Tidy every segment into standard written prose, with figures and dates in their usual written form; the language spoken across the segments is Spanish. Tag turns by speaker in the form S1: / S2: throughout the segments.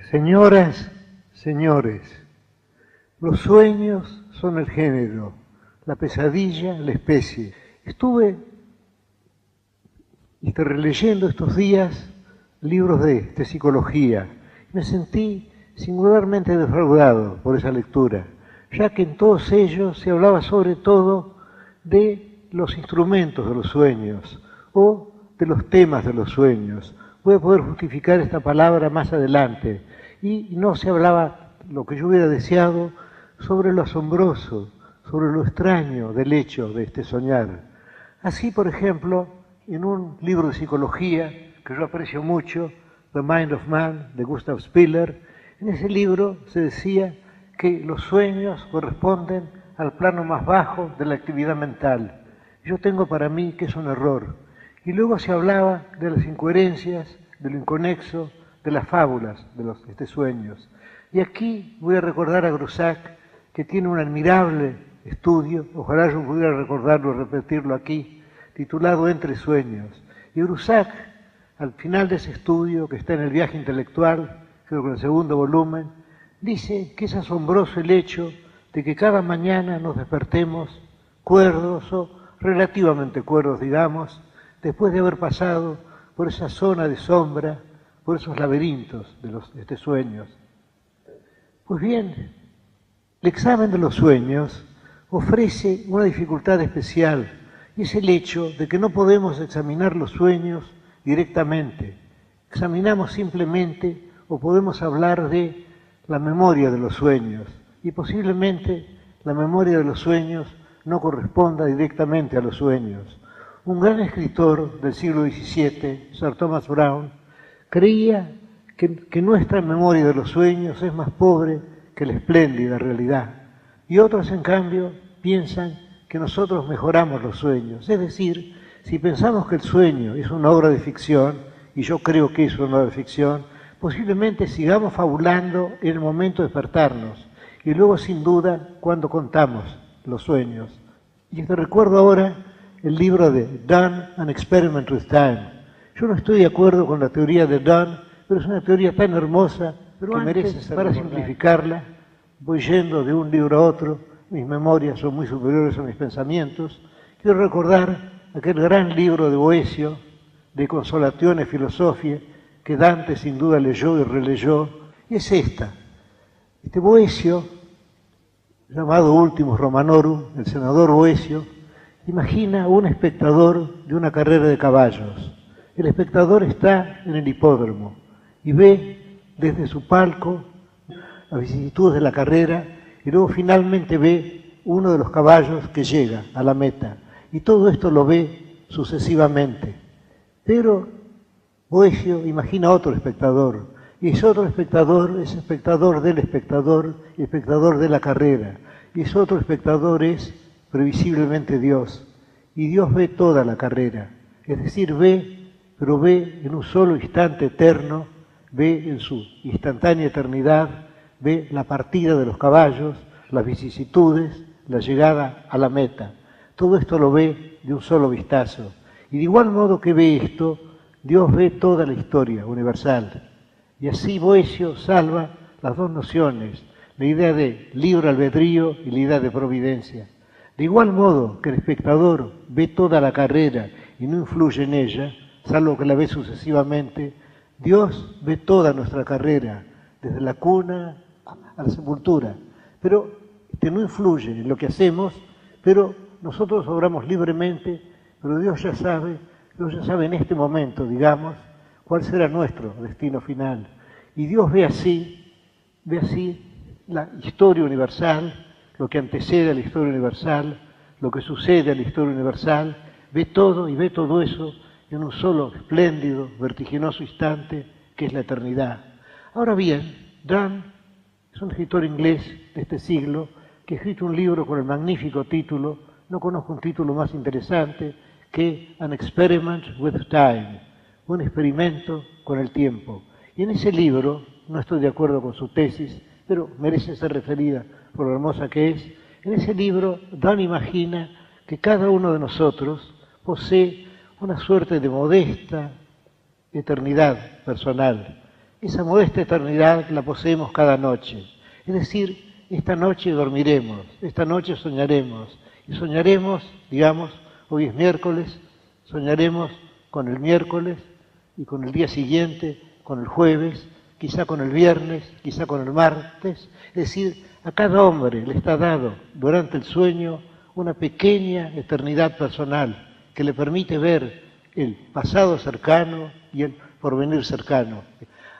S1: Señoras, señores, los sueños son el género, la pesadilla la especie. Estuve releyendo estos días libros de psicología. Me sentí singularmente defraudado por esa lectura, ya que en todos ellos se hablaba sobre todo de los instrumentos de los sueños o de los temas de los sueños. Voy a poder justificar esta palabra más adelante. Y no se hablaba, lo que yo hubiera deseado, sobre lo asombroso, sobre lo extraño del hecho de este soñar. Así, por ejemplo, en un libro de psicología que yo aprecio mucho, The Mind of Man, de Gustav Spiller, en ese libro se decía que los sueños corresponden al plano más bajo de la actividad mental. Yo tengo para mí que es un error. Y luego se hablaba de las incoherencias, de lo inconexo, de las fábulas de los sueños. Y aquí voy a recordar a Groussac, que tiene un admirable estudio, ojalá yo pudiera recordarlo y repetirlo aquí, titulado Entre sueños. Y Groussac, al final de ese estudio, que está en El viaje intelectual, creo que en el segundo volumen, dice que es asombroso el hecho de que cada mañana nos despertemos cuerdos o relativamente cuerdos, digamos, después de haber pasado por esa zona de sombra, por esos laberintos de los sueños. Pues bien, el examen de los sueños ofrece una dificultad especial, y es el hecho de que no podemos examinar los sueños directamente. Examinamos simplemente, o podemos hablar de la memoria de los sueños, y posiblemente la memoria de los sueños no corresponda directamente a los sueños. Un gran escritor del siglo XVII, Sir Thomas Browne, creía que nuestra memoria de los sueños es más pobre que la espléndida realidad. Y otros, en cambio, piensan que nosotros mejoramos los sueños. Es decir, si pensamos que el sueño es una obra de ficción, y yo creo que es una obra de ficción, posiblemente sigamos fabulando en el momento de despertarnos, y luego, sin duda, cuando contamos los sueños. Y te recuerdo ahora el libro de Dunn, An Experiment with Time. Yo no estoy de acuerdo con la teoría de Dunn, pero es una teoría tan hermosa que merece ser recordada. Para simplificarla, voy yendo de un libro a otro, mis memorias son muy superiores a mis pensamientos. Quiero recordar aquel gran libro de Boecio, de Consolatione Philosophiae, que Dante sin duda leyó y releyó, y es esta. Este Boecio, llamado Ultimus Romanorum, el senador Boecio, imagina a un espectador de una carrera de caballos. El espectador está en el hipódromo y ve desde su palco las vicisitudes de la carrera y luego finalmente ve uno de los caballos que llega a la meta. Y todo esto lo ve sucesivamente. Pero Boecio imagina otro espectador, y ese otro espectador es espectador del espectador y espectador de la carrera. Y ese otro espectador es previsiblemente Dios. Y Dios ve toda la carrera, es decir, pero ve en un solo instante eterno, ve en su instantánea eternidad, ve la partida de los caballos, las vicisitudes, la llegada a la meta. Todo esto lo ve de un solo vistazo. Y de igual modo que ve esto, Dios ve toda la historia universal. Y así Boecio salva las dos nociones, la idea de libre albedrío y la idea de providencia. De igual modo que el espectador ve toda la carrera y no influye en ella, salvo que la ve sucesivamente, Dios ve toda nuestra carrera, desde la cuna a la sepultura. Pero no influye en lo que hacemos, pero nosotros obramos libremente, pero Dios ya sabe en este momento, digamos, cuál será nuestro destino final. Y Dios ve así la historia universal, lo que antecede a la historia universal, lo que sucede a la historia universal, ve todo y ve todo eso en un solo espléndido, vertiginoso instante que es la eternidad. Ahora bien, Dunn es un escritor inglés de este siglo que ha escrito un libro con el magnífico título, no conozco un título más interesante, que An Experiment with Time, un experimento con el tiempo. Y en ese libro, no estoy de acuerdo con su tesis, pero merece ser referida por lo hermosa que es, en ese libro Dunn imagina que cada uno de nosotros posee una suerte de modesta eternidad personal, esa modesta eternidad la poseemos cada noche. Es decir, esta noche dormiremos, esta noche soñaremos. Y soñaremos, digamos, hoy es miércoles, soñaremos con el miércoles y con el día siguiente, con el jueves, quizá con el viernes, quizá con el martes. Es decir, a cada hombre le está dado durante el sueño una pequeña eternidad personal que le permite ver el pasado cercano y el porvenir cercano.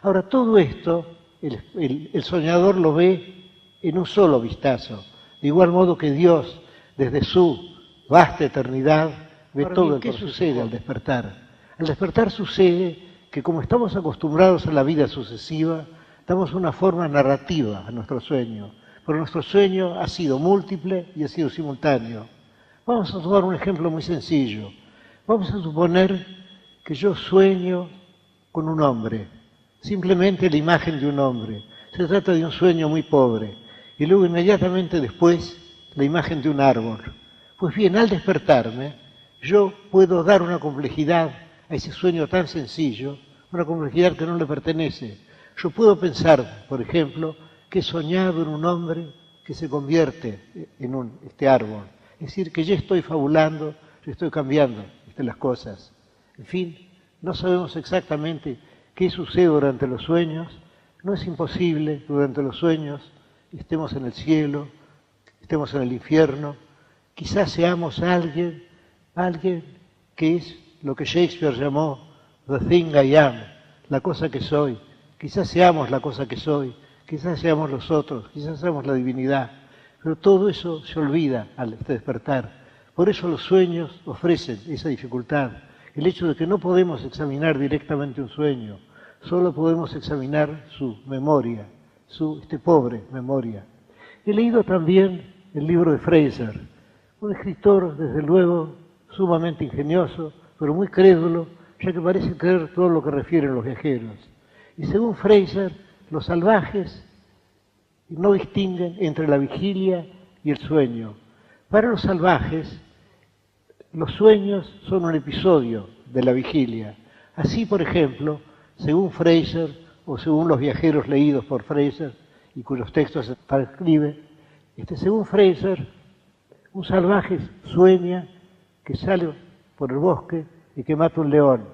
S1: Ahora, todo esto el soñador lo ve en un solo vistazo, de igual modo que Dios, desde su vasta eternidad, ve todo lo que sucede al despertar. Al despertar sucede que, como estamos acostumbrados a la vida sucesiva, damos una forma narrativa a nuestro sueño, pero nuestro sueño ha sido múltiple y ha sido simultáneo. Vamos a tomar un ejemplo muy sencillo. Vamos a suponer que yo sueño con un hombre, simplemente la imagen de un hombre. Se trata de un sueño muy pobre. Y luego inmediatamente después la imagen de un árbol. Pues bien, al despertarme, yo puedo dar una complejidad a ese sueño tan sencillo, una complejidad que no le pertenece. Yo puedo pensar, por ejemplo, que he soñado en un hombre que se convierte en este árbol. Es decir, que ya estoy fabulando, yo estoy cambiando las cosas. En fin, no sabemos exactamente qué sucede durante los sueños. No es imposible durante los sueños estemos en el cielo, estemos en el infierno. Quizás seamos alguien que es lo que Shakespeare llamó the thing I am, la cosa que soy. Quizás seamos la cosa que soy, quizás seamos los otros, quizás seamos la divinidad. Pero todo eso se olvida al despertar. Por eso los sueños ofrecen esa dificultad. El hecho de que no podemos examinar directamente un sueño, solo podemos examinar su memoria, su pobre memoria. He leído también el libro de Fraser, un escritor, desde luego, sumamente ingenioso, pero muy crédulo, ya que parece creer todo lo que refieren los viajeros. Y según Fraser, los salvajes no distinguen entre la vigilia y el sueño. Para los salvajes, los sueños son un episodio de la vigilia. Así, por ejemplo, según Fraser, o según los viajeros leídos por Fraser, y cuyos textos se transcribe, según Fraser, un salvaje sueña que sale por el bosque y que mata un león.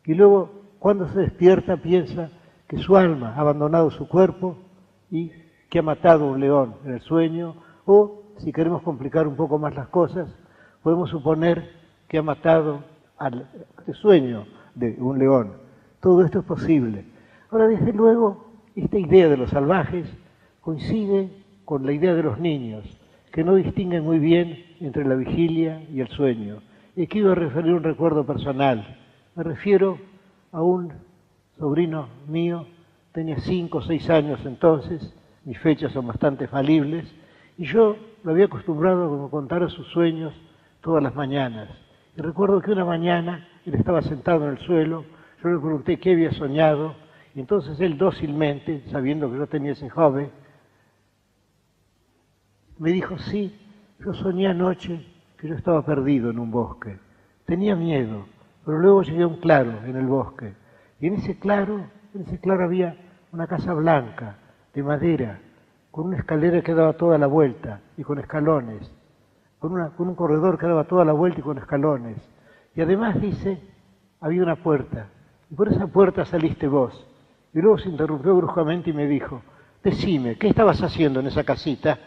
S1: Y luego, cuando se despierta, piensa que su alma ha abandonado su cuerpo y que ha matado un león en el sueño, o, si queremos complicar un poco más las cosas, podemos suponer que ha matado al sueño de un león. Todo esto es posible. Ahora, desde luego, esta idea de los salvajes coincide con la idea de los niños, que no distinguen muy bien entre la vigilia y el sueño. Y aquí voy a referir un recuerdo personal. Me refiero a un sobrino mío, tenía 5 o 6 años entonces, mis fechas son bastante falibles, y yo lo había acostumbrado a contar sus sueños todas las mañanas. Y recuerdo que una mañana él estaba sentado en el suelo, yo le pregunté qué había soñado, y entonces él dócilmente, sabiendo que yo tenía ese joven, me dijo, sí, yo soñé anoche que yo estaba perdido en un bosque. Tenía miedo, pero luego llegué a un claro en el bosque. Y en ese claro había una casa blanca, de madera, con una escalera que daba toda la vuelta y con escalones, con un corredor que daba toda la vuelta y con escalones. Y además, dice, había una puerta, y por esa puerta saliste vos. Y luego se interrumpió bruscamente y me dijo, decime, ¿qué estabas haciendo en esa casita?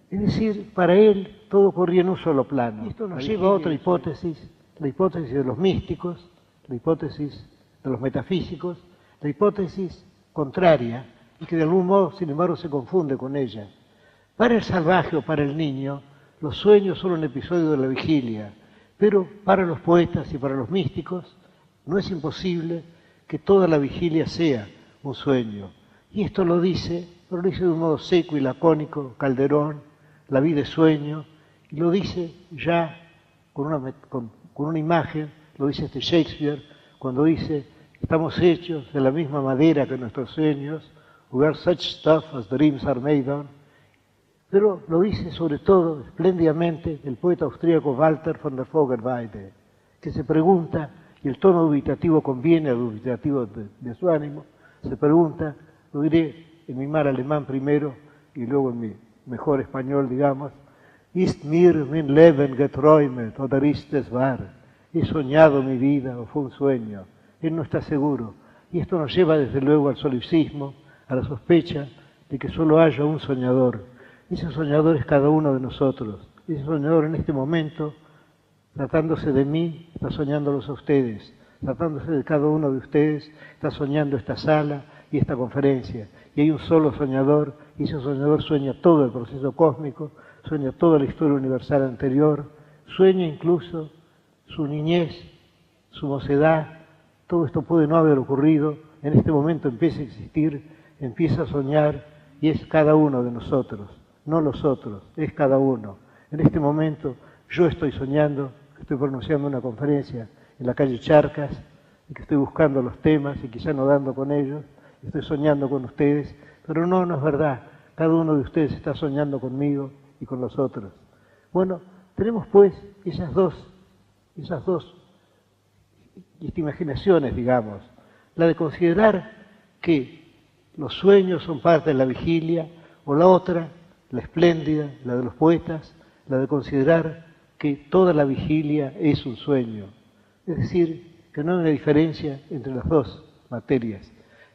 S1: Es decir, para él todo corría en un solo plano. Y esto nos lleva a otra hipótesis, la hipótesis de los místicos, la hipótesis de los metafísicos, la hipótesis contraria, y que de algún modo, sin embargo, se confunde con ella. Para el salvaje o para el niño, los sueños son un episodio de la vigilia, pero para los poetas y para los místicos no es imposible que toda la vigilia sea un sueño. Y esto lo dice, pero lo dice de un modo seco y lacónico Calderón, La vida es sueño, y lo dice ya con una imagen, lo dice Shakespeare, cuando dice, estamos hechos de la misma madera que nuestros sueños, we are such stuff as dreams are made on. Pero lo dice sobre todo espléndidamente el poeta austríaco Walter von der Vogelweide, que se pregunta, y el tono dubitativo conviene al dubitativo de su ánimo, se pregunta, lo diré en mi mal alemán primero y luego en mi mejor español, digamos, ¿Ist mir mein Leben geträumet oder ist es wahr? ¿He soñado mi vida o fue un sueño? Él no está seguro. Y esto nos lleva desde luego al solipsismo, a la sospecha de que solo haya un soñador. Ese soñador es cada uno de nosotros. Ese soñador en este momento, tratándose de mí, está soñándolos a ustedes. Tratándose de cada uno de ustedes, está soñando esta sala y esta conferencia. Y hay un solo soñador, y ese soñador sueña todo el proceso cósmico, sueña toda la historia universal anterior, sueña incluso su niñez, su mocedad. Todo esto puede no haber ocurrido, en este momento empieza a existir, empieza a soñar, y es cada uno de nosotros, no los otros, es cada uno. En este momento yo estoy soñando, estoy pronunciando una conferencia en la calle Charcas, y que estoy buscando los temas y quizá no dando con ellos, estoy soñando con ustedes, pero no es verdad, cada uno de ustedes está soñando conmigo y con los otros. Bueno, tenemos pues esas dos imaginaciones, digamos, la de considerar que los sueños son parte de la vigilia, o la otra, la espléndida, la de los poetas, la de considerar que toda la vigilia es un sueño. Es decir, que no hay una diferencia entre las dos materias.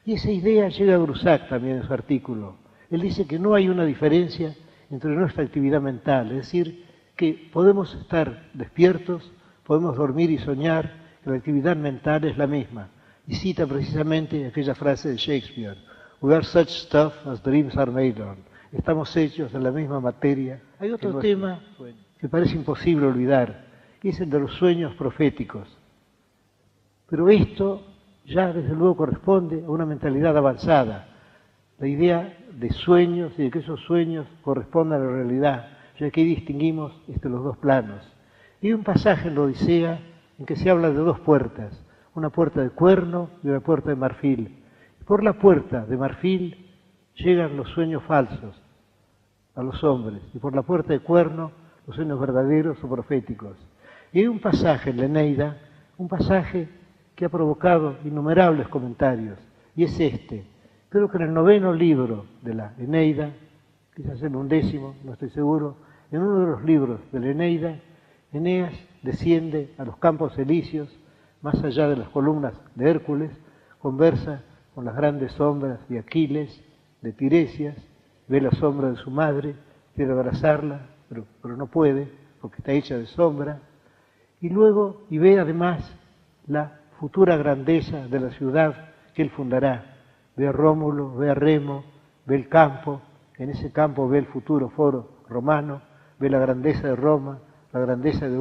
S1: Y esa idea llega a Grusac también en su artículo. Él dice que no hay una diferencia entre nuestra actividad mental, es decir, que podemos estar despiertos, podemos dormir y soñar, que la actividad mental es la misma. Y cita precisamente aquella frase de Shakespeare, "We are such stuff as dreams are made on". Estamos hechos de la misma materia. Hay otro tema que parece imposible olvidar, y es el de los sueños proféticos. Pero esto ya desde luego corresponde a una mentalidad avanzada. La idea de sueños y de que esos sueños correspondan a la realidad, ya que ahí distinguimos los dos planos. Y hay un pasaje en la Odisea en que se habla de dos puertas, una puerta de cuerno y una puerta de marfil. Por la puerta de marfil llegan los sueños falsos a los hombres, y por la puerta de cuerno los sueños verdaderos o proféticos. Y hay un pasaje en la Eneida, un pasaje que ha provocado innumerables comentarios, y es este. Creo que en el 9º libro de la Eneida, quizás en un 10º, no estoy seguro, en uno de los libros de la Eneida, Eneas desciende a los campos elíseos, más allá de las columnas de Hércules, conversa con las grandes sombras de Aquiles, de Tiresias, ve la sombra de su madre, quiere abrazarla, pero no puede, porque está hecha de sombra, y ve además la futura grandeza de la ciudad que él fundará. Ve a Rómulo, ve a Remo, ve el campo, en ese campo ve el futuro foro romano, ve la grandeza de Roma, la grandeza de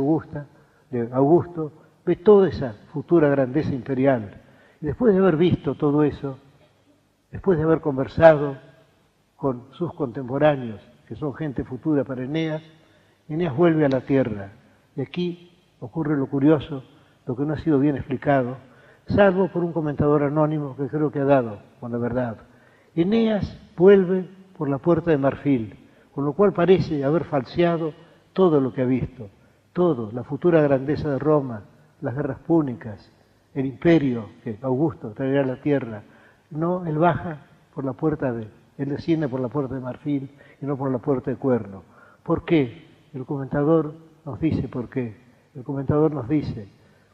S1: Augusto, ve toda esa futura grandeza imperial. Y después de haber visto todo eso, después de haber conversado con sus contemporáneos, que son gente futura para Eneas, Eneas vuelve a la tierra. Y aquí ocurre lo curioso, lo que no ha sido bien explicado, salvo por un comentador anónimo que creo que ha dado con la verdad. Eneas vuelve por la puerta de marfil, con lo cual parece haber falseado todo lo que ha visto, todo, la futura grandeza de Roma, las guerras púnicas, el imperio que Augusto traerá a la tierra. No, él él desciende por la puerta de marfil y no por la puerta de cuerno. ¿Por qué? El comentador nos dice por qué. El comentador nos dice,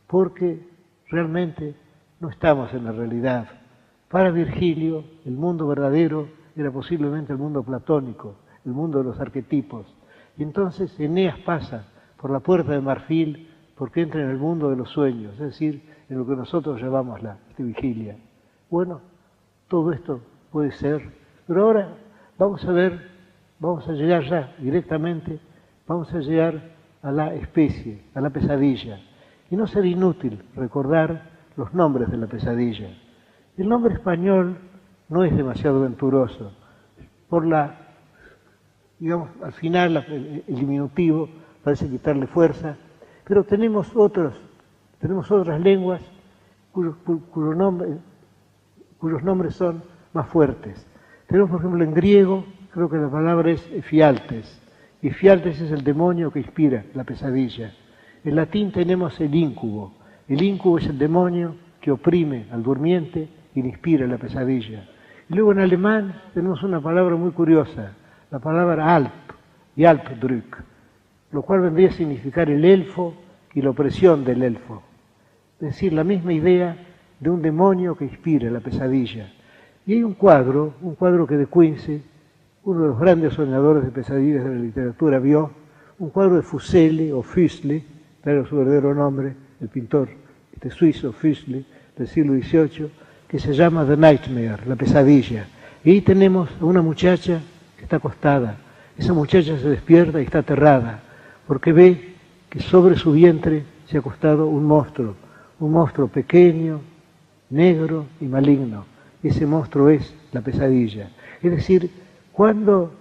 S1: porque realmente no estamos en la realidad. Para Virgilio, el mundo verdadero era posiblemente el mundo platónico, el mundo de los arquetipos. Y entonces Eneas pasa por la puerta de marfil porque entra en el mundo de los sueños, es decir, en lo que nosotros llamamos la vigilia. Bueno, todo esto puede ser, pero ahora vamos a llegar ya directamente, vamos a llegar a la especie, a la pesadilla. Y no será inútil recordar los nombres de la pesadilla. El nombre español no es demasiado venturoso. Al final el diminutivo parece quitarle fuerza, pero tenemos otras lenguas cuyos nombres son más fuertes. Tenemos, por ejemplo, en griego, creo que la palabra es Efialtes. Efialtes es el demonio que inspira la pesadilla. En latín tenemos el íncubo. El incubo es el demonio que oprime al durmiente y le inspira la pesadilla. Y luego en alemán tenemos una palabra muy curiosa, la palabra Alp y Alpdrück, lo cual vendría a significar el elfo y la opresión del elfo. Es decir, la misma idea de un demonio que inspira la pesadilla. Y hay un cuadro que de Quincy, uno de los grandes soñadores de pesadillas de la literatura, vio, un cuadro de Fuseli o Füssli, era su verdadero nombre, el pintor suizo Füssli del siglo XVIII, que se llama The Nightmare, la pesadilla. Y ahí tenemos a una muchacha que está acostada. Esa muchacha se despierta y está aterrada, porque ve que sobre su vientre se ha acostado un monstruo pequeño, negro y maligno. Ese monstruo es la pesadilla. Es decir, cuando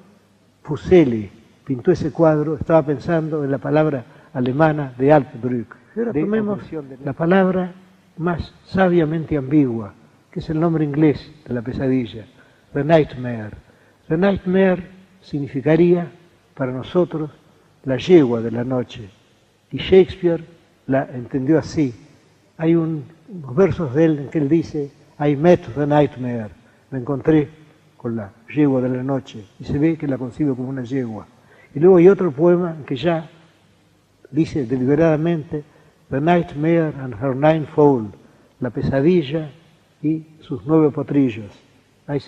S1: Fuseli pintó ese cuadro, estaba pensando en la palabra alemana de Alpdrück. Ahora tomemos la palabra más sabiamente ambigua, que es el nombre inglés de la pesadilla, The Nightmare. The Nightmare significaría para nosotros la yegua de la noche. Y Shakespeare la entendió así. Hay unos versos de él en que él dice, I met the nightmare, me encontré con la yegua de la noche, y se ve que la concibe como una yegua. Y luego hay otro poema en que ya dice deliberadamente, The Nightmare and her ninefold, la pesadilla y sus 9 potrillos. Ahí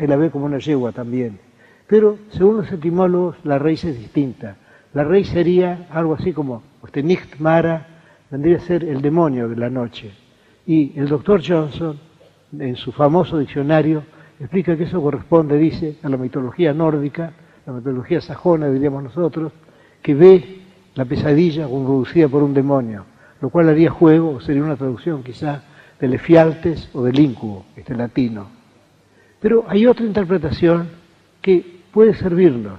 S1: la ve como una yegua también. Pero, según los etimólogos, la raíz es distinta. La raíz sería algo así como, Nichtmara, vendría a ser el demonio de la noche. Y el doctor Johnson, en su famoso diccionario, explica que eso corresponde, dice, a la mitología nórdica, la mitología sajona, diríamos nosotros, que ve la pesadilla como producida por un demonio, lo cual haría juego, o sería una traducción quizá, del Efialtes o del Incubo, latino. Pero hay otra interpretación que puede servirnos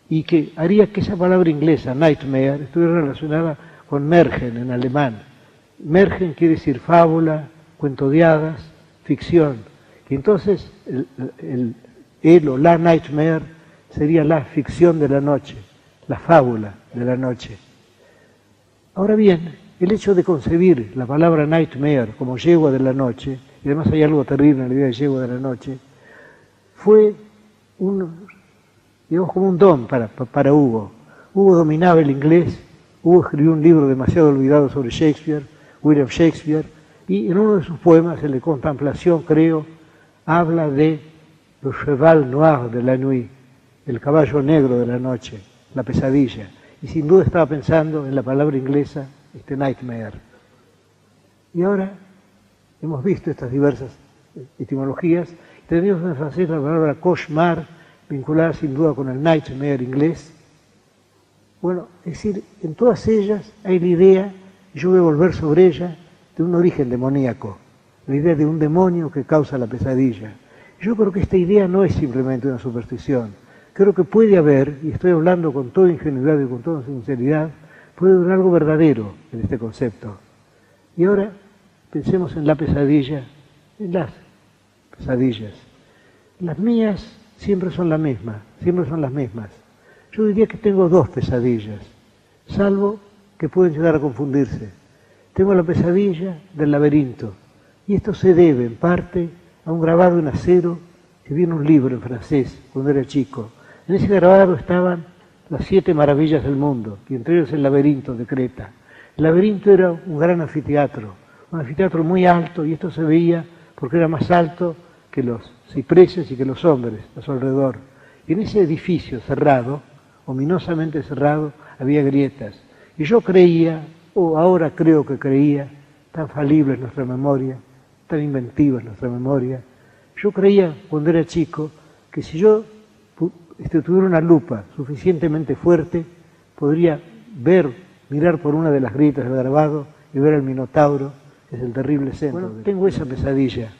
S1: y que haría que esa palabra inglesa, nightmare, estuviera relacionada con Märchen en alemán. Märchen quiere decir fábula, cuento de hadas, ficción. Y entonces el o la nightmare sería la ficción de la noche, la fábula de la noche. Ahora bien, el hecho de concebir la palabra nightmare como yegua de la noche, y además hay algo terrible en la idea de yegua de la noche, fue digamos como un don para Hugo. Hugo dominaba el inglés, Hugo escribió un libro demasiado olvidado sobre Shakespeare, William Shakespeare, y en uno de sus poemas, el de Contemplación, creo, habla de le cheval noir de la nuit, el caballo negro de la noche, la pesadilla. Y sin duda estaba pensando en la palabra inglesa, nightmare. Y ahora hemos visto estas diversas etimologías. Tenemos en francés la palabra cauchemar, vinculada sin duda con el nightmare inglés. Bueno, es decir, en todas ellas hay la idea, y yo voy a volver sobre ella, de un origen demoníaco, la idea de un demonio que causa la pesadilla. Yo creo que esta idea no es simplemente una superstición. Creo que puede haber, y estoy hablando con toda ingenuidad y con toda sinceridad, puede haber algo verdadero en este concepto. Y ahora pensemos en la pesadilla, en las pesadillas. Las mías siempre son las mismas. Yo diría que tengo 2 pesadillas, salvo que pueden llegar a confundirse. Tengo la pesadilla del laberinto, y esto se debe en parte a un grabado en acero que vi en un libro en francés cuando era chico. En ese grabado estaban las 7 maravillas del mundo, y entre ellos el laberinto de Creta. El laberinto era un gran anfiteatro, un anfiteatro muy alto, y esto se veía porque era más alto que los cipreses y que los hombres a su alrededor. Y en ese edificio cerrado, ominosamente cerrado, había grietas. Y yo creía, o ahora creo que creía, tan falible es nuestra memoria, tan inventiva es nuestra memoria, yo creía cuando era chico que si yo tuviera una lupa suficientemente fuerte, podría mirar por una de las grietas del grabado y ver al Minotauro, que es el terrible centro. Bueno, tengo esa pesadilla.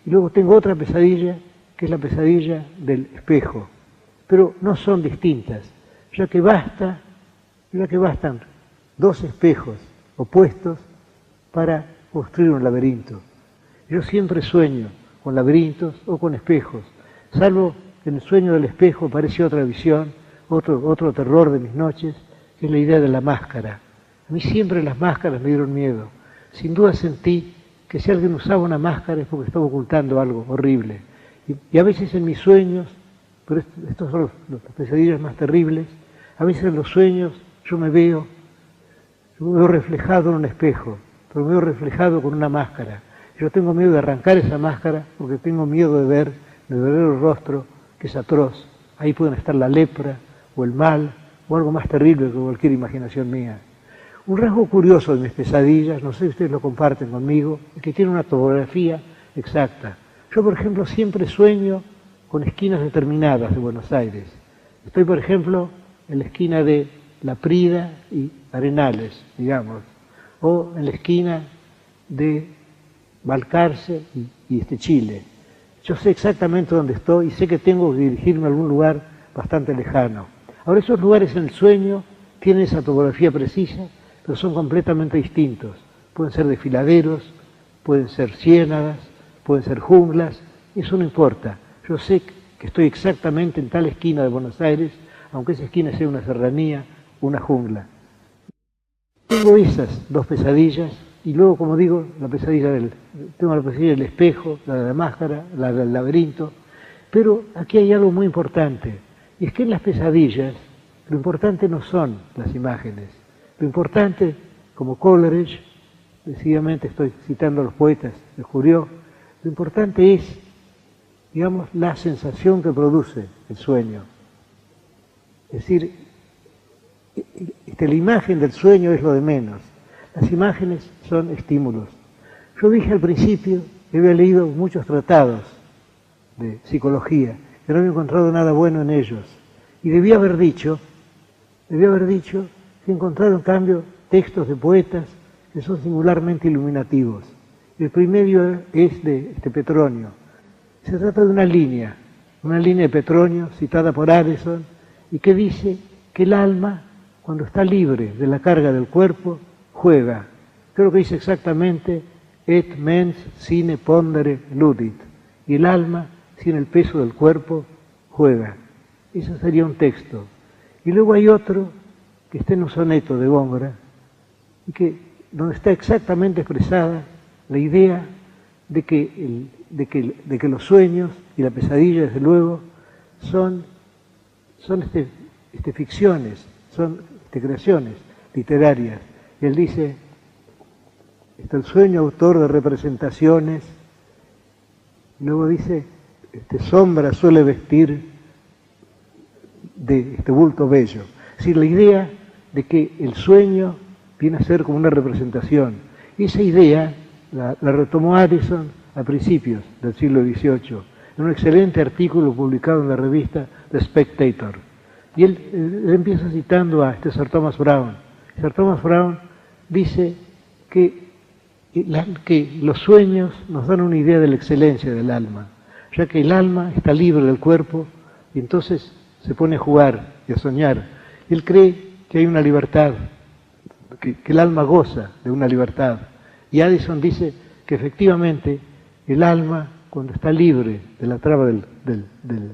S1: Y luego tengo otra pesadilla, que es la pesadilla del espejo. Pero no son distintas, ya que bastan 2 espejos opuestos para construir un laberinto. Yo siempre sueño con laberintos o con espejos, salvo que en el sueño del espejo aparece otra visión, otro terror de mis noches, que es la idea de la máscara. A mí siempre las máscaras me dieron miedo. sin duda sentí que si alguien usaba una máscara es porque estaba ocultando algo horrible. Y a veces en mis sueños, pero estos son las pesadillas más terribles, a veces en los sueños yo me veo reflejado en un espejo, pero me veo reflejado con una máscara. Yo tengo miedo de arrancar esa máscara porque tengo miedo de ver mi verdadero rostro, que es atroz. Ahí pueden estar la lepra o el mal o algo más terrible que cualquier imaginación mía. Un rasgo curioso de mis pesadillas, no sé si ustedes lo comparten conmigo, es que tiene una topografía exacta. Yo, por ejemplo, siempre sueño con esquinas determinadas de Buenos Aires. Estoy, por ejemplo, en la esquina de La Prida y Arenales, digamos, o en la esquina de Balcarce y Chile. Yo sé exactamente dónde estoy y sé que tengo que dirigirme a algún lugar bastante lejano. Ahora, esos lugares en el sueño tienen esa topografía precisa, pero son completamente distintos. Pueden ser desfiladeros, pueden ser ciénagas, pueden ser junglas, eso no importa. Yo sé que estoy exactamente en tal esquina de Buenos Aires, aunque esa esquina sea una serranía, una jungla. Tengo esas dos pesadillas, y luego, como digo, tengo la pesadilla del espejo, la de la máscara, la del laberinto, pero aquí hay algo muy importante, y es que en las pesadillas lo importante no son las imágenes, lo importante, como Coleridge, decididamente estoy citando a los poetas, descubrió, lo importante es, digamos, la sensación que produce el sueño. Es decir, la imagen del sueño es lo de menos. Las imágenes son estímulos. Yo dije al principio que había leído muchos tratados de psicología, que no había encontrado nada bueno en ellos. Y debía haber dicho que he encontrado en cambio textos de poetas que son singularmente iluminativos. El primero es de Petronio. Se trata de una línea de Petronio citada por Addison, y que dice que el alma, cuando está libre de la carga del cuerpo, juega. Creo que dice exactamente et mens sine pondere ludit. Y el alma, sin el peso del cuerpo, juega. Ese sería un texto. Y luego hay otro que está en un soneto de Góngora, y donde está exactamente expresada la idea de que los sueños y la pesadilla, desde luego, son ficciones, son creaciones literarias. Y él dice, el sueño autor de representaciones, luego dice, sombra suele vestir de bulto bello. Es decir, la idea de que el sueño viene a ser como una representación. Y esa idea la retomó Addison a principios del siglo XVIII, en un excelente artículo publicado en la revista The Spectator. Y él empieza citando a Sir Thomas Browne. Sir Thomas Browne dice que los sueños nos dan una idea de la excelencia del alma, ya que el alma está libre del cuerpo y entonces se pone a jugar y a soñar. Él cree que hay una libertad, que el alma goza de una libertad. Y Addison dice que efectivamente el alma, cuando está libre de la traba de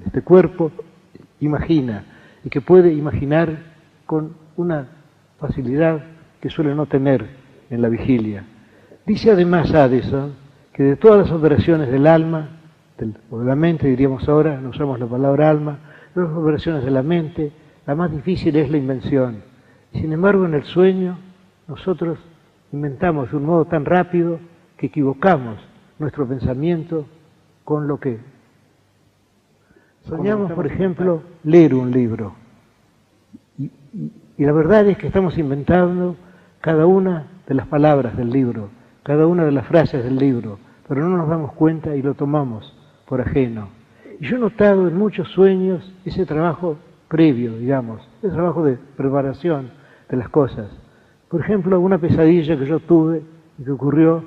S1: este cuerpo, imagina, y que puede imaginar con una facilidad que suele no tener en la vigilia. Dice además Addison que de todas las operaciones del alma, o de la mente diríamos ahora, no usamos la palabra alma, de las operaciones de la mente, la más difícil es la invención. Sin embargo, en el sueño nosotros inventamos de un modo tan rápido que equivocamos nuestro pensamiento con lo que soñamos, por ejemplo, leer un libro. Y la verdad es que estamos inventando cada una de las palabras del libro, cada una de las frases del libro, pero no nos damos cuenta y lo tomamos por ajeno. Y yo he notado en muchos sueños ese trabajo previo, digamos, ese trabajo de preparación de las cosas. Por ejemplo, una pesadilla que yo tuve y que ocurrió,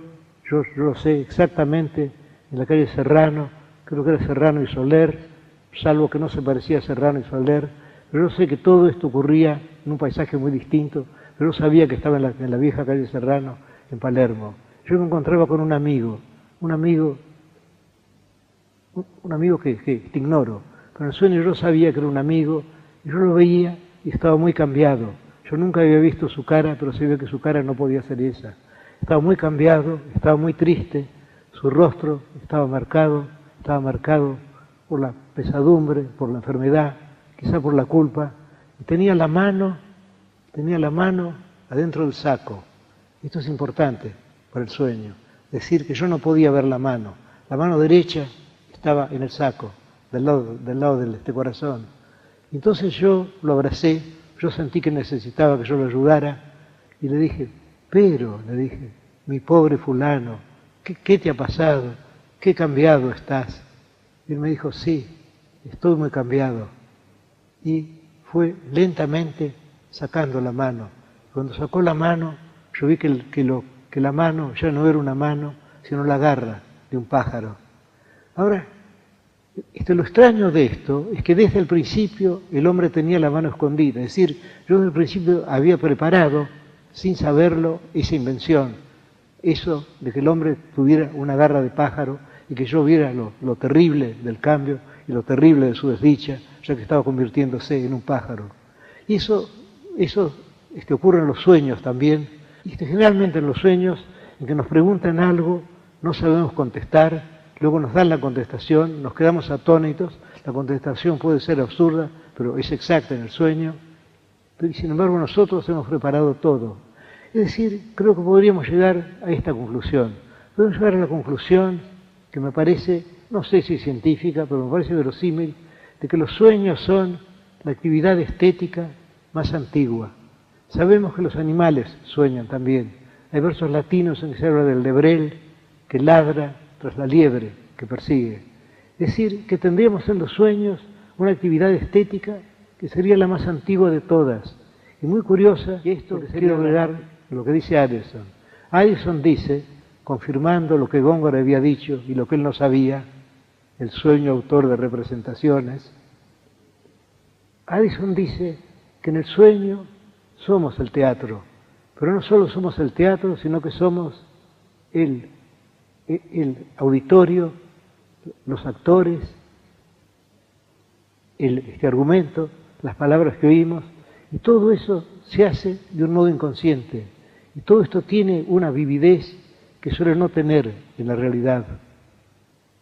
S1: yo lo sé exactamente, en la calle Serrano, creo que era Serrano y Soler, salvo que no se parecía a Serrano y Soler, pero yo sé que todo esto ocurría en un paisaje muy distinto, pero yo sabía que estaba en la vieja calle Serrano, en Palermo. Yo me encontraba con un amigo que te ignoro, pero en el sueño yo sabía que era un amigo, y yo lo veía y estaba muy cambiado. Yo nunca había visto su cara, pero sabía que su cara no podía ser esa. estaba muy cambiado, estaba muy triste, su rostro estaba marcado por la pesadumbre, por la enfermedad, quizá por la culpa, y tenía la mano adentro del saco. Esto es importante para el sueño, decir que yo no podía ver la mano derecha estaba en el saco, del lado de este corazón. Entonces yo lo abracé, yo sentí que necesitaba que yo lo ayudara, y le dije, mi pobre fulano, ¿qué te ha pasado? ¿Qué cambiado estás? Y él me dijo, sí, estoy muy cambiado. Y fue lentamente sacando la mano. Cuando sacó la mano, yo vi que la mano ya no era una mano, sino la garra de un pájaro. Ahora, lo extraño de esto es que desde el principio el hombre tenía la mano escondida. Es decir, yo desde el principio había preparado, sin saberlo, esa invención. Eso de que el hombre tuviera una garra de pájaro y que yo viera lo terrible del cambio y lo terrible de su desdicha, ya que estaba convirtiéndose en un pájaro. Y eso ocurre en los sueños también. Y generalmente en los sueños, en que nos preguntan algo, no sabemos contestar, luego nos dan la contestación, nos quedamos atónitos, la contestación puede ser absurda, pero es exacta en el sueño, y sin embargo nosotros hemos preparado todo. Es decir, creo que podríamos llegar a esta conclusión. Podemos llegar a la conclusión que me parece, no sé si científica, pero me parece verosímil, de que los sueños son la actividad estética más antigua. Sabemos que los animales sueñan también. Hay versos latinos en que se habla del lebrel que ladra tras la liebre que persigue. Es decir, que tendríamos en los sueños una actividad estética que sería la más antigua de todas. Y muy curiosa, y esto quiero agregar lo que dice Addison. Addison dice, confirmando lo que Góngora había dicho y lo que él no sabía, el sueño autor de representaciones, Addison dice que en el sueño somos el teatro, pero no solo somos el teatro, sino que somos el auditorio, los actores, este argumento, las palabras que oímos, y todo eso se hace de un modo inconsciente. Y todo esto tiene una vividez que suele no tener en la realidad.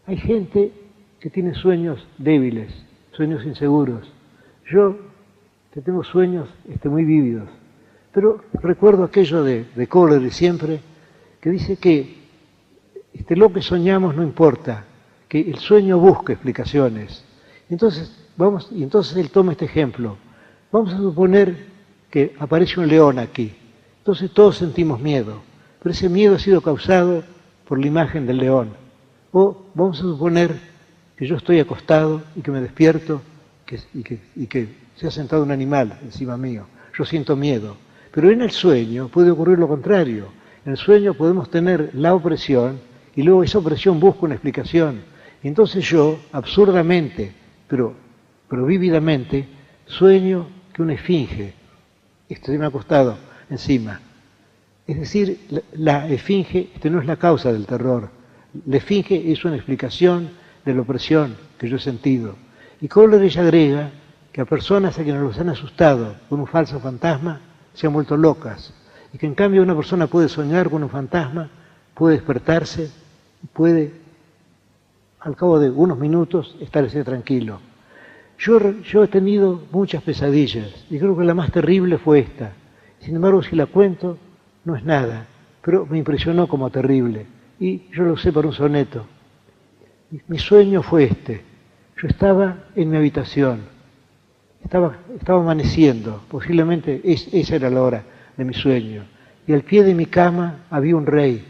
S1: Hay gente que tiene sueños débiles, sueños inseguros. Yo tengo sueños muy vívidos. Pero recuerdo aquello de Coleridge siempre, que dice que lo que soñamos no importa, que el sueño busca explicaciones. Entonces él toma este ejemplo. Vamos a suponer que aparece un león aquí. Entonces todos sentimos miedo, pero ese miedo ha sido causado por la imagen del león. O vamos a suponer que yo estoy acostado y que me despierto y que se ha sentado un animal encima mío. Yo siento miedo. Pero en el sueño puede ocurrir lo contrario. En el sueño podemos tener la opresión y luego esa opresión busca una explicación. Y entonces yo, absurdamente, pero vívidamente, sueño que una esfinge se me ha acostado encima. Es decir, la esfinge no es la causa del terror. La esfinge es una explicación de la opresión que yo he sentido. Y Coleridge agrega que a personas a quienes los han asustado con un falso fantasma se han vuelto locas. Y que en cambio una persona puede soñar con un fantasma, puede despertarse, puede, al cabo de unos minutos, estarse tranquilo. Yo he tenido muchas pesadillas y creo que la más terrible fue esta. Sin embargo, si la cuento, no es nada, pero me impresionó como terrible y yo lo usé para un soneto. Mi sueño fue este. Yo estaba en mi habitación, estaba amaneciendo, posiblemente esa era la hora de mi sueño, y al pie de mi cama había un rey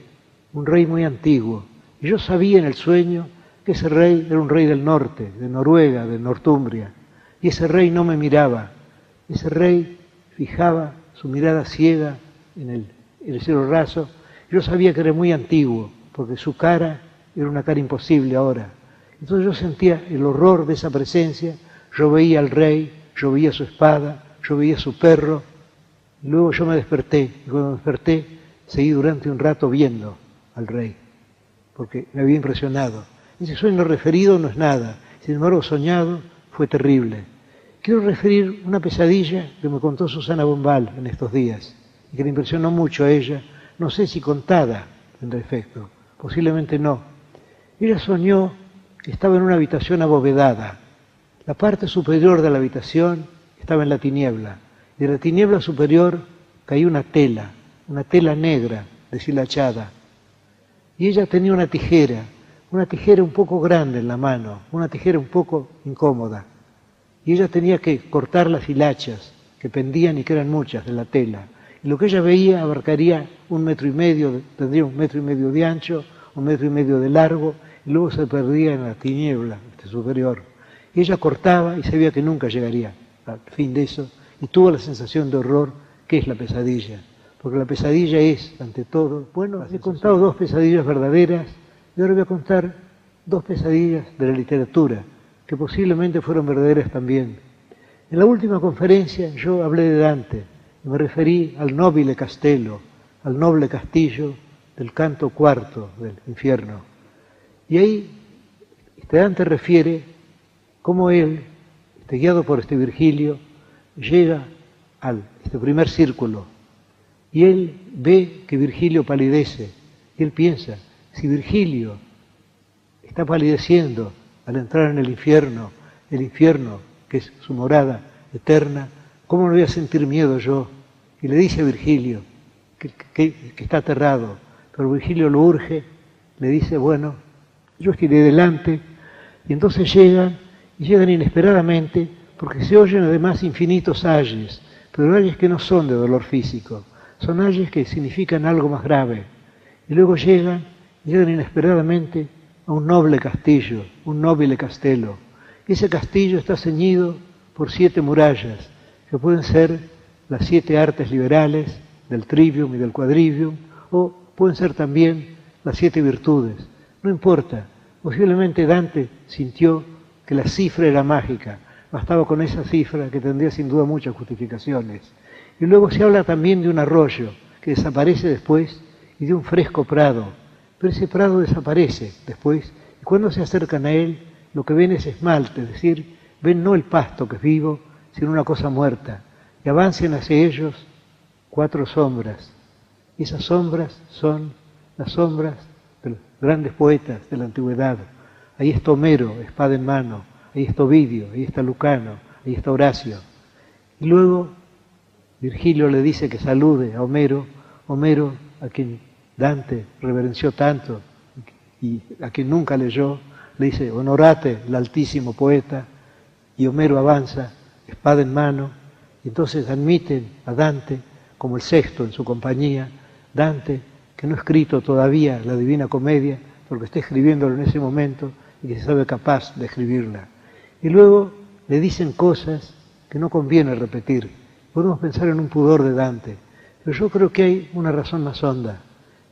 S1: muy antiguo, y yo sabía en el sueño que ese rey era un rey del norte, de Noruega, de Northumbria, y ese rey no me miraba, ese rey fijaba su mirada ciega en el cielo raso. Yo sabía que era muy antiguo, porque su cara era una cara imposible ahora. Entonces yo sentía el horror de esa presencia, yo veía al rey, yo veía su espada, yo veía su perro, y luego yo me desperté, y cuando me desperté seguí durante un rato viendo al rey, porque me había impresionado. Ese sueño referido no es nada, sin embargo soñado fue terrible. Quiero referir una pesadilla que me contó Susana Bombal en estos días, y que le impresionó mucho a ella, no sé si contada, en efecto, posiblemente no. Ella soñó que estaba en una habitación abovedada. La parte superior de la habitación estaba en la tiniebla, y de la tiniebla superior caía una tela negra, deshilachada. Y ella tenía una tijera un poco grande en la mano, una tijera un poco incómoda. Y ella tenía que cortar las hilachas que pendían y que eran muchas de la tela. Y lo que ella veía abarcaría 1,5 metros, tendría 1,5 metros de ancho, 1,5 metros de largo, y luego se perdía en la tiniebla superior. Y ella cortaba y sabía que nunca llegaría al fin de eso, y tuvo la sensación de horror que es la pesadilla. Porque la pesadilla es, ante todo, bueno, he contado 2 pesadillas verdaderas, y ahora voy a contar 2 pesadillas de la literatura, que posiblemente fueron verdaderas también. En la última conferencia yo hablé de Dante, y me referí al nobile castello, al noble castillo del canto 4 del infierno. Y ahí Dante refiere cómo él, guiado por Virgilio, llega al primer círculo, y él ve que Virgilio palidece, y él piensa, si Virgilio está palideciendo al entrar en el infierno que es su morada eterna, ¿cómo no voy a sentir miedo yo? Y le dice a Virgilio que está aterrado, pero Virgilio lo urge, le dice, bueno, yo iré delante, y entonces llegan inesperadamente, porque se oyen además infinitos ayes, pero ayes que no son de dolor físico, son ayes que significan algo más grave. Y luego llegan inesperadamente a un noble castillo, un nobile castello. Ese castillo está ceñido por 7 murallas, que pueden ser las 7 artes liberales del trivium y del quadrivium, o pueden ser también las 7 virtudes. No importa, posiblemente Dante sintió que la cifra era mágica, bastaba con esa cifra que tendría sin duda muchas justificaciones. Y luego se habla también de un arroyo que desaparece después y de un fresco prado, pero ese prado desaparece después, y cuando se acercan a él lo que ven es esmalte, es decir, ven no el pasto que es vivo, sino una cosa muerta, y avancen hacia ellos 4 sombras, y esas sombras son las sombras de los grandes poetas de la antigüedad. Ahí está Homero, espada en mano, ahí está Ovidio, ahí está Lucano, ahí está Horacio. Y luego Virgilio le dice que salude a Homero, a quien Dante reverenció tanto y a quien nunca leyó, le dice, honorate el altísimo poeta, y Homero avanza, espada en mano, y entonces admiten a Dante como el sexto en su compañía, Dante, que no ha escrito todavía la Divina Comedia, porque está escribiéndolo en ese momento y que se sabe capaz de escribirla. Y luego le dicen cosas que no conviene repetir. Podemos pensar en un pudor de Dante, pero yo creo que hay una razón más honda.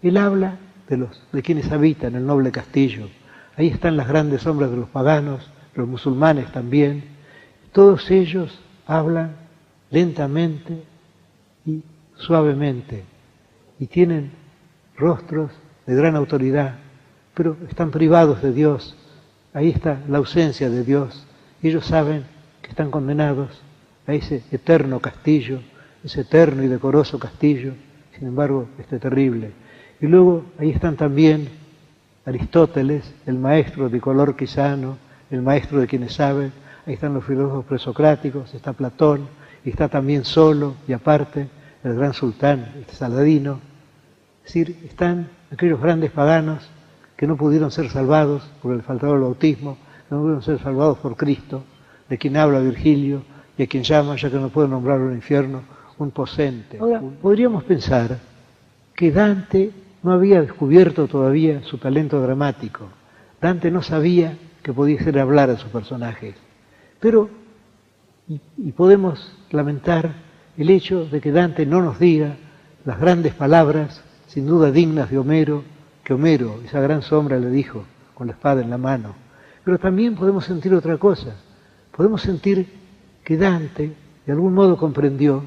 S1: Él habla de quienes habitan el noble castillo. Ahí están las grandes sombras de los paganos, los musulmanes también. Todos ellos hablan lentamente y suavemente y tienen rostros de gran autoridad, pero están privados de Dios. Ahí está la ausencia de Dios. Ellos saben que están condenados a ese eterno castillo, ese eterno y decoroso castillo, sin embargo, terrible. Y luego ahí están también Aristóteles, el maestro de color quisano, el maestro de quienes saben, ahí están los filósofos presocráticos, está Platón, y está también solo y aparte el gran sultán, Saladino. Es decir, están aquellos grandes paganos que no pudieron ser salvados por el faltado del bautismo, no pudieron ser salvados por Cristo, de quien habla Virgilio y a quien llama, ya que no puedo nombrarlo en el infierno, un posente. Ahora, podríamos pensar que Dante no había descubierto todavía su talento dramático. Dante no sabía que podía hacer hablar a sus personajes. Pero, y podemos lamentar el hecho de que Dante no nos diga las grandes palabras, sin duda dignas de Homero, que Homero, esa gran sombra, le dijo con la espada en la mano. Pero también podemos sentir otra cosa. Podemos sentir que Dante, de algún modo, comprendió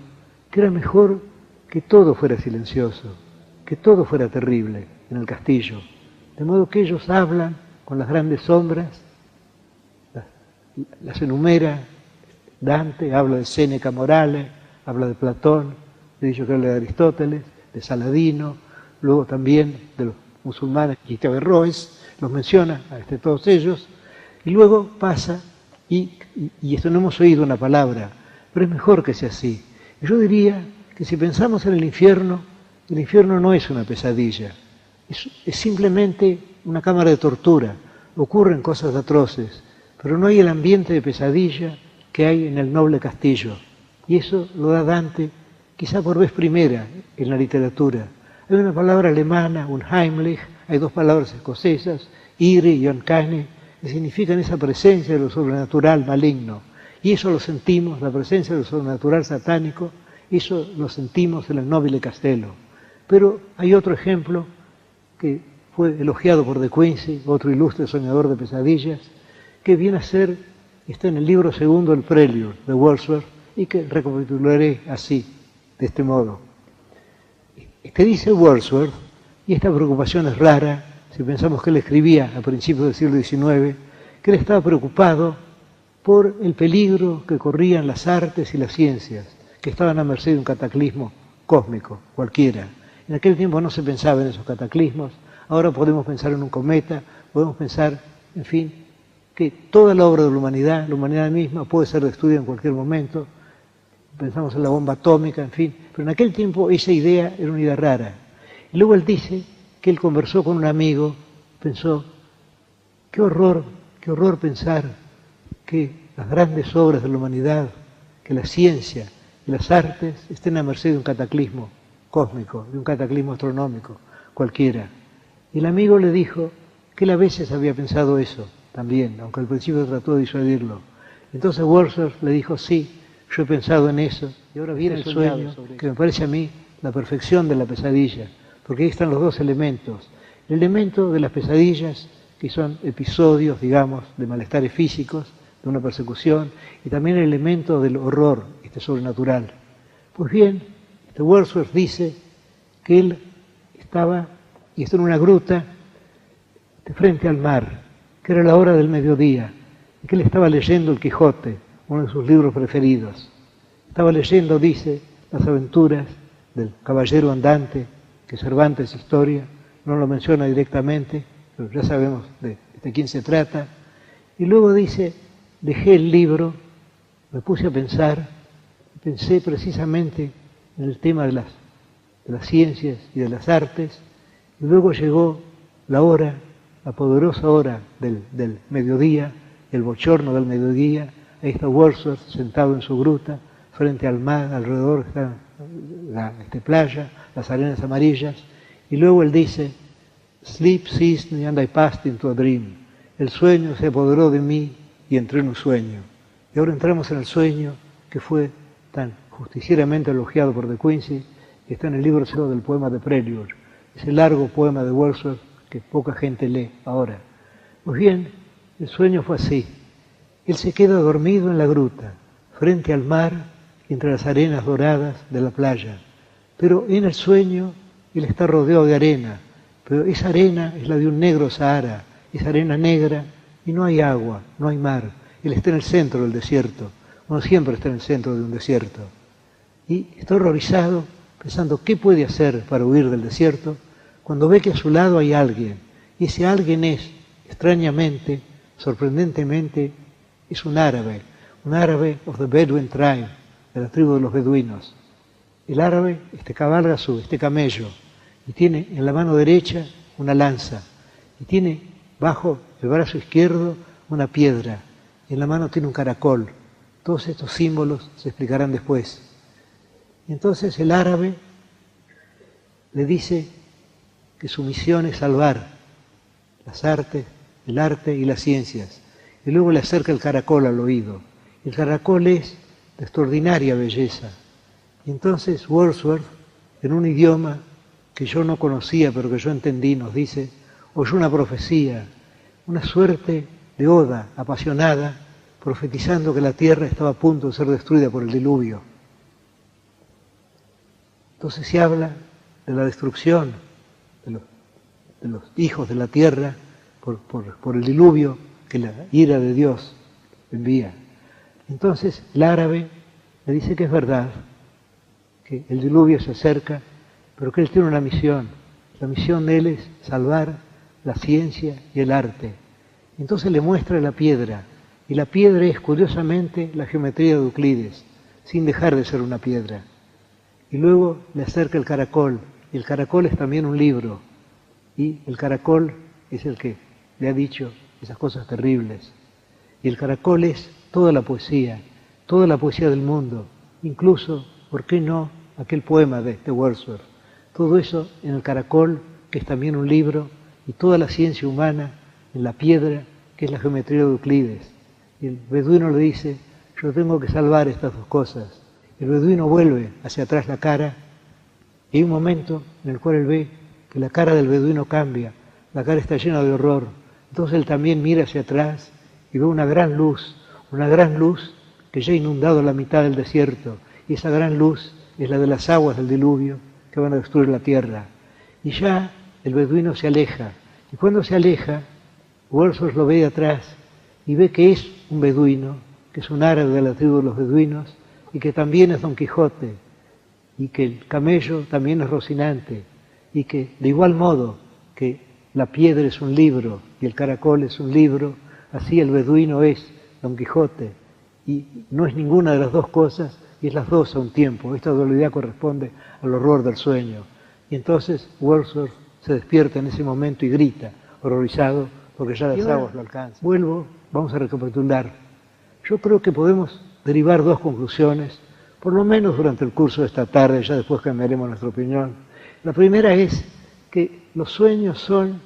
S1: que era mejor que todo fuera silencioso, que todo fuera terrible en el castillo. De modo que ellos hablan con las grandes sombras, las enumera Dante, habla de Séneca Morales, habla de Platón, he dicho que habla de Aristóteles, de Saladino, luego también de los musulmanes y Averroes, los menciona a todos ellos, y luego pasa, y esto no hemos oído una palabra, pero es mejor que sea así. Yo diría que si pensamos en el infierno no es una pesadilla, es simplemente una cámara de tortura, ocurren cosas atroces, pero no hay el ambiente de pesadilla que hay en el noble castillo, y eso lo da Dante quizá por vez primera en la literatura. Hay una palabra alemana, un Heimlich, hay dos palabras escocesas, Ire y Uncanny, que significan esa presencia de lo sobrenatural maligno. Y eso lo sentimos, la presencia de lo sobrenatural satánico, eso lo sentimos en el Nobile Castello. Pero hay otro ejemplo que fue elogiado por De Quincey, otro ilustre soñador de pesadillas, que viene a ser, está en el libro segundo, el Prelude de Wordsworth, y que recapitularé así, de este modo. Que dice Wordsworth, y esta preocupación es rara, si pensamos que él escribía a principios del siglo XIX, que él estaba preocupado por el peligro que corrían las artes y las ciencias, que estaban a merced de un cataclismo cósmico, cualquiera. En aquel tiempo no se pensaba en esos cataclismos, ahora podemos pensar en un cometa, podemos pensar, en fin, que toda la obra de la humanidad misma puede ser destruida en cualquier momento, pensamos en la bomba atómica, en fin, pero en aquel tiempo esa idea era una idea rara. Y luego él dice que él conversó con un amigo, pensó, qué horror pensar que las grandes obras de la humanidad, que la ciencia y las artes estén a merced de un cataclismo cósmico, de un cataclismo astronómico, cualquiera. Y el amigo le dijo que él a veces había pensado eso también, aunque al principio trató de disuadirlo. Entonces Wordsworth le dijo, sí, yo he pensado en eso, y ahora viene el sueño, que me parece a mí la perfección de la pesadilla, porque ahí están los dos elementos. El elemento de las pesadillas, que son episodios, digamos, de malestares físicos, de una persecución, y también el elemento del horror, sobrenatural. Pues bien, Wordsworth dice que él estaba, y está en una gruta, de frente al mar, que era la hora del mediodía, y que él estaba leyendo El Quijote, uno de sus libros preferidos. Estaba leyendo, dice, las aventuras del caballero andante, que Cervantes historia, no lo menciona directamente, pero ya sabemos de quién se trata. Y luego dice, dejé el libro, me puse a pensé precisamente en el tema de las ciencias y de las artes, y luego llegó la poderosa hora del mediodía, el bochorno del mediodía. Ahí está Wordsworth sentado en su gruta, frente al mar, alrededor está la playa, las arenas amarillas, y luego él dice, sleep seized me and I passed into a dream. El sueño se apoderó de mí y entré en un sueño. Y ahora entramos en el sueño que fue tan justicieramente elogiado por De Quincey, que está en el libro cero del poema de Prelude, ese largo poema de Wordsworth que poca gente lee ahora. Pues bien, el sueño fue así. Él se queda dormido en la gruta, frente al mar, entre las arenas doradas de la playa. Pero en el sueño él está rodeado de arena, pero esa arena es la de un negro Sahara, esa arena negra, y no hay agua, no hay mar. Él está en el centro del desierto. Uno siempre está en el centro de un desierto. Y está horrorizado, pensando qué puede hacer para huir del desierto, cuando ve que a su lado hay alguien. Y ese alguien es, extrañamente, sorprendentemente, es un árabe of the Bedouin tribe, de la tribu de los beduinos. El árabe cabalga este camello y tiene en la mano derecha una lanza y tiene bajo el brazo izquierdo una piedra y en la mano tiene un caracol. Todos estos símbolos se explicarán después. Y entonces el árabe le dice que su misión es salvar las artes, el arte y las ciencias. Y luego le acerca el caracol al oído. El caracol es de extraordinaria belleza. Y entonces Wordsworth, en un idioma que yo no conocía, pero que yo entendí, nos dice, oyó una profecía, una suerte de oda apasionada, profetizando que la tierra estaba a punto de ser destruida por el diluvio. Entonces se habla de la destrucción de los hijos de la tierra por el diluvio que la ira de Dios envía. Entonces el árabe le dice que es verdad, que el diluvio se acerca, pero que él tiene una misión. La misión de él es salvar la ciencia y el arte. Entonces le muestra la piedra, y la piedra es curiosamente la geometría de Euclides, sin dejar de ser una piedra. Y luego le acerca el caracol, y el caracol es también un libro, y el caracol es el que le ha dicho esas cosas terribles. Y el caracol es toda la poesía del mundo, incluso, ¿por qué no?, aquel poema de Wordsworth. Todo eso en el caracol, que es también un libro, y toda la ciencia humana en la piedra, que es la geometría de Euclides. Y el beduino le dice, yo tengo que salvar estas dos cosas. El beduino vuelve hacia atrás la cara, y hay un momento en el cual él ve que la cara del beduino cambia, la cara está llena de horror. Entonces él también mira hacia atrás y ve una gran luz que ya ha inundado la mitad del desierto, y esa gran luz es la de las aguas del diluvio que van a destruir la tierra. Y ya el beduino se aleja, y cuando se aleja, Wordsworth lo ve de atrás y ve que es un beduino, que es un árabe de la tribu de los beduinos, y que también es Don Quijote, y que el camello también es Rocinante, y que de igual modo que la piedra es un libro y el caracol es un libro, así el beduino es Don Quijote, y no es ninguna de las dos cosas, y es las dos a un tiempo. Esta dualidad corresponde al horror del sueño. Y entonces Wordsworth se despierta en ese momento y grita, horrorizado, porque ya las aguas lo alcanzan. Vuelvo, vamos a recapitular. Yo creo que podemos derivar dos conclusiones, por lo menos durante el curso de esta tarde, ya después cambiaremos nuestra opinión. La primera es que los sueños son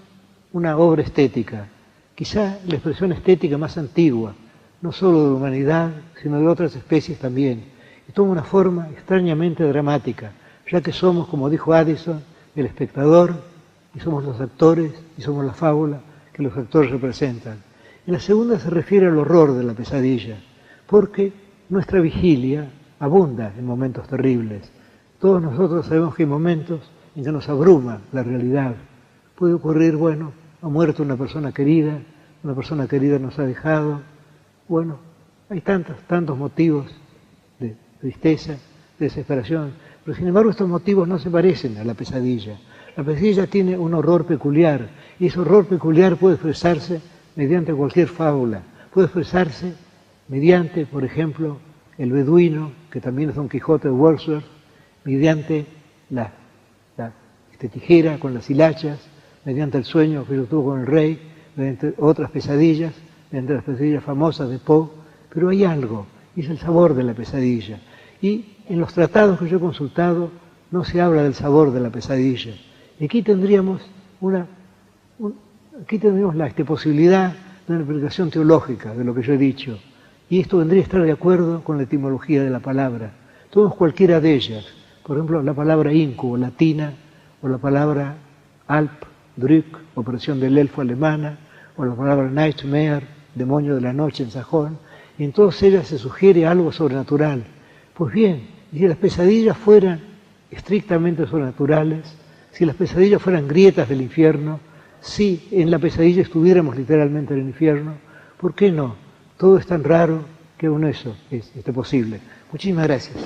S1: una obra estética, quizá la expresión estética más antigua, no solo de la humanidad, sino de otras especies también, y toma una forma extrañamente dramática, ya que somos, como dijo Addison, el espectador, y somos los actores, y somos la fábula que los actores representan. Y la segunda se refiere al horror de la pesadilla, porque nuestra vigilia abunda en momentos terribles. Todos nosotros sabemos que hay momentos en que nos abruma la realidad. Puede ocurrir, bueno, ha muerto una persona querida nos ha dejado. Bueno, hay tantos motivos de tristeza, de desesperación, pero sin embargo estos motivos no se parecen a la pesadilla. La pesadilla tiene un horror peculiar, y ese horror peculiar puede expresarse mediante cualquier fábula, puede expresarse mediante, por ejemplo, el beduino, que también es Don Quijote de Wordsworth, mediante la tijera con las hilachas, mediante el sueño que yo tuve con el rey, mediante otras pesadillas, mediante las pesadillas famosas de Poe, pero hay algo, y es el sabor de la pesadilla. Y en los tratados que yo he consultado no se habla del sabor de la pesadilla. Y aquí tendríamos la posibilidad de una explicación teológica de lo que yo he dicho. Y esto vendría a estar de acuerdo con la etimología de la palabra. Tomemos cualquiera de ellas. Por ejemplo, la palabra incubo, latina, o la palabra Alp, Drück, opresión del elfo alemana, o la palabra Nightmare, demonio de la noche en sajón, y en todas ellas se sugiere algo sobrenatural. Pues bien, si las pesadillas fueran estrictamente sobrenaturales, si las pesadillas fueran grietas del infierno, si en la pesadilla estuviéramos literalmente en el infierno, ¿por qué no? Todo es tan raro que aún eso es posible. Muchísimas gracias.